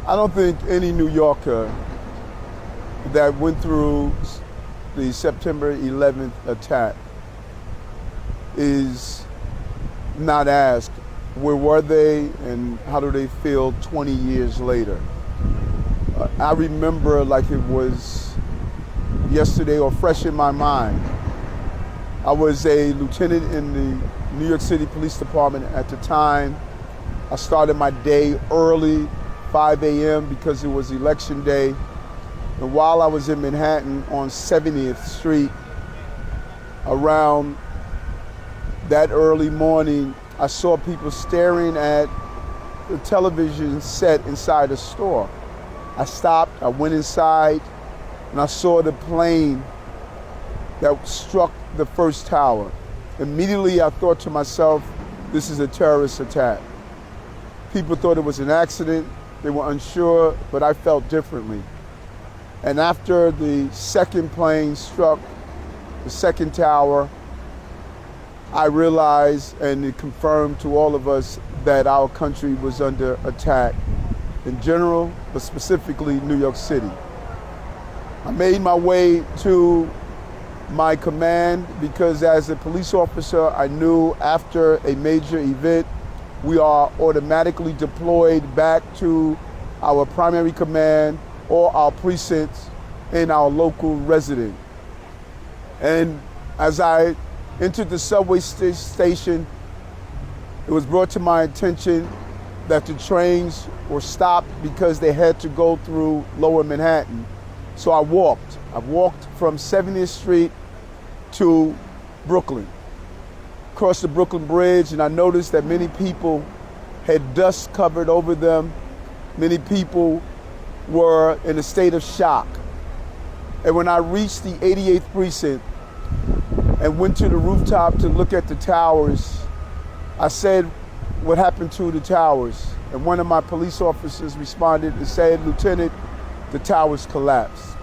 I don't think any New Yorker that went through the September 11th attack is not asked, where were they and how do they feel 20 years later? I remember like it was yesterday or fresh in my mind. I was a lieutenant in the New York City Police Department at the time. I started my day early, 5 a.m. because it was election day. And while I was in Manhattan on 70th Street, around that early morning, I saw people staring at the television set inside a store. I stopped, I went inside, and I saw the plane that struck the first tower. Immediately I thought to myself, this is a terrorist attack. People thought it was an accident, they were unsure, but I felt differently. And after the second plane struck the second tower, I realized, and it confirmed to all of us, that our country was under attack in general, but specifically New York City. I made my way to my command because as a police officer, I knew after a major event, we are automatically deployed back to our primary command or our precincts in our local residence. And as I entered the subway station, it was brought to my attention that the trains were stopped because they had to go through Lower Manhattan. So I walked from 70th Street to Brooklyn, across the Brooklyn Bridge, and I noticed that many people had dust covered over them. Many people were in a state of shock. And when I reached the 88th precinct and went to the rooftop to look at the towers, I said, what happened to the towers? And one of my police officers responded and said, Lieutenant, the towers collapsed.